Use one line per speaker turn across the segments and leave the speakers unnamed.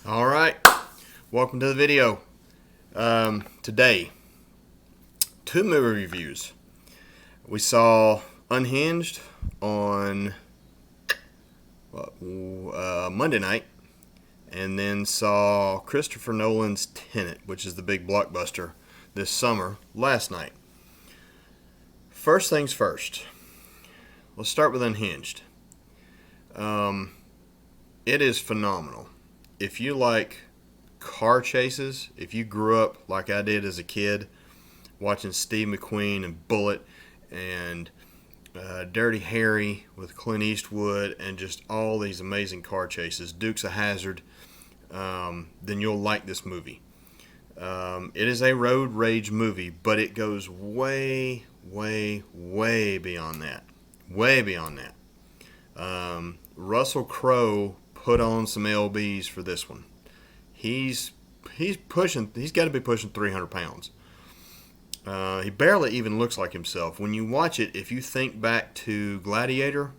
All right, welcome to the video. Today, two movie reviews. We saw Unhinged on Monday night, and then saw Christopher Nolan's Tenet, which is the big blockbuster this summer, last night. First things first, let's start with Unhinged. It is phenomenal. If you like car chases, if you grew up like I did as a kid, watching Steve McQueen and Bullet and Dirty Harry with Clint Eastwood and just all these amazing car chases, Dukes of Hazzard, then you'll like this movie. It is a road rage movie, but it goes way, way, way beyond that. Way beyond that. Russell Crowe put on some lbs for this one. He's got to be pushing 300 pounds. He barely even looks like himself. When you watch it, if you think back to Gladiator,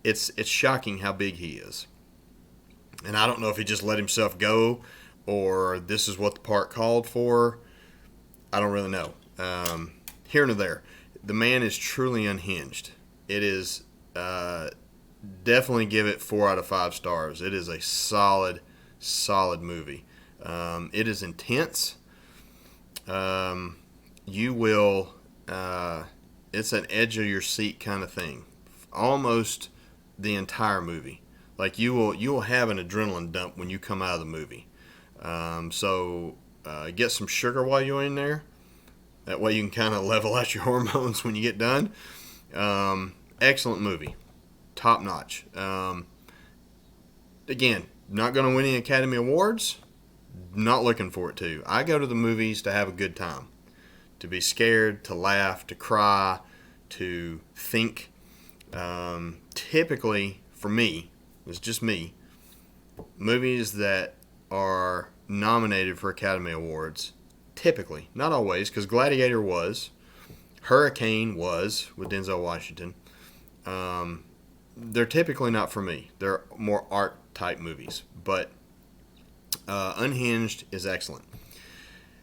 it's shocking how big he is. And I don't know if he just let himself go or this is what the part called for. I don't really know. Here and there, the man is truly unhinged. It is definitely give it 4 out of 5 stars. It is a solid movie. It is intense. You will. It's an edge of your seat kind of thing, almost the entire movie. Like you will have an adrenaline dump when you come out of the movie. So get some sugar while you're in there. That way you can kind of level out your hormones when you get done. Excellent movie. Top notch. Again, not going to win any Academy Awards. Not looking for it to. I go to the movies to have a good time. To be scared, to laugh, to cry, to think. Typically, for me, it's just me, movies that are nominated for Academy Awards, typically, not always, because Gladiator was, Hurricane was, with Denzel Washington, they're typically not for me. They're more art type movies, but Unhinged is excellent.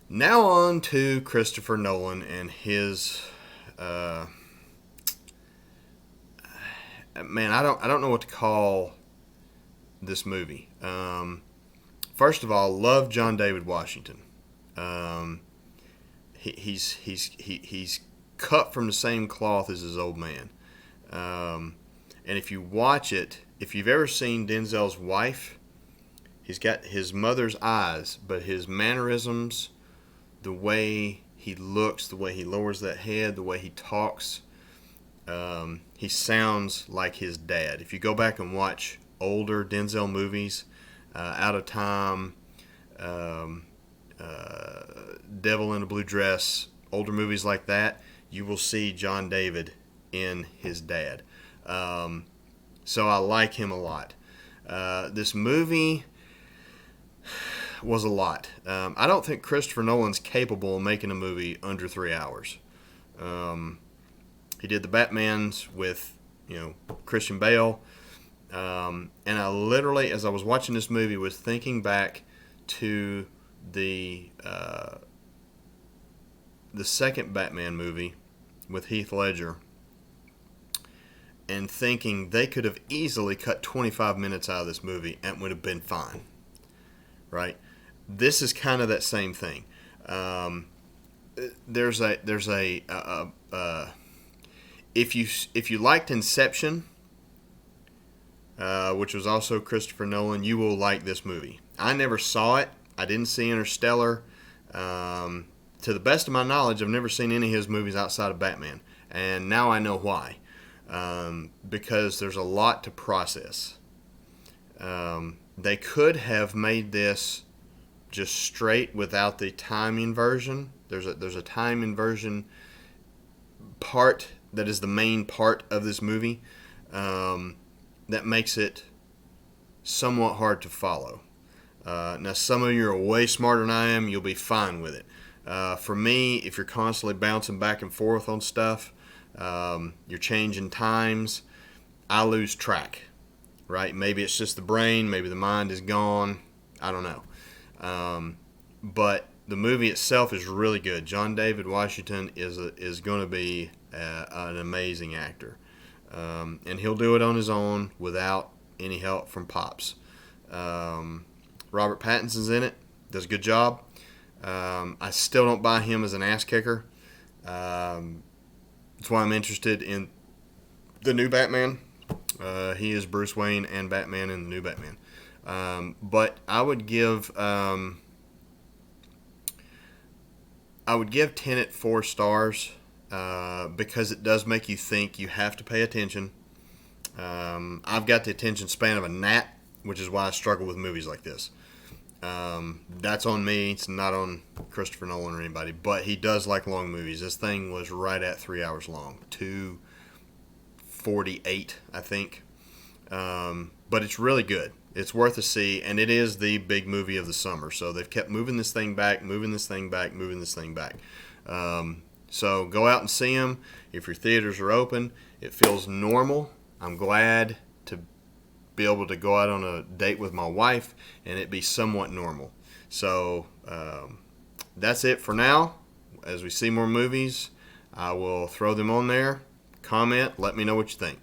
Now on to Christopher Nolan and his man. I don't know what to call this movie. First of all, love John David Washington. He's cut from the same cloth as his old man. And if you watch it, if you've ever seen Denzel's wife, he's got his mother's eyes, but his mannerisms, the way he looks, the way he lowers that head, the way he talks, he sounds like his dad. If you go back and watch older Denzel movies, Out of Time, Devil in a Blue Dress, older movies like that, you will see John David in his dad. So I like him a lot. This movie was a lot. I don't think Christopher Nolan's capable of making a movie under 3 hours. He did the Batmans with, Christian Bale. And I literally, as I was watching this movie, was thinking back to the second Batman movie with Heath Ledger, and thinking they could have easily cut 25 minutes out of this movie and it would have been fine. Right? This is kind of that same thing. There's a if you liked Inception, which was also Christopher Nolan, you will like this movie. I never saw it. I didn't see Interstellar. To the best of my knowledge, I've never seen any of his movies outside of Batman, and now I know why. Because there's a lot to process. They could have made this just straight without the time inversion. There's a time inversion part that is the main part of this movie that makes it somewhat hard to follow. Now, some of you are way smarter than I am. You'll be fine with it. For me, if you're constantly bouncing back and forth on stuff, you're changing times, I lose track, right? Maybe it's just the brain, maybe the mind is gone. I don't know. But the movie itself is really good. John David Washington is going to be an amazing actor, and he'll do it on his own without any help from Pops. Robert Pattinson's in it, does a good job. I still don't buy him as an ass kicker. That's why I'm interested in the new Batman. He is Bruce Wayne and Batman in the new Batman. But I would give Tenet 4 stars because it does make you think. You have to pay attention. I've got the attention span of a gnat, which is why I struggle with movies like this. That's on me. It's not on Christopher Nolan or anybody. But he does like long movies. This thing was right at 3 hours long, 2:48, I think. But it's really good. It's worth a see, and it is the big movie of the summer. So they've kept moving this thing back, moving this thing back, moving this thing back. So go out and see them. If your theaters are open, it feels normal. I'm glad to be able to go out on a date with my wife and it be somewhat normal. So that's it for now. As we see more movies, I will throw them on there. Comment, let me know what you think.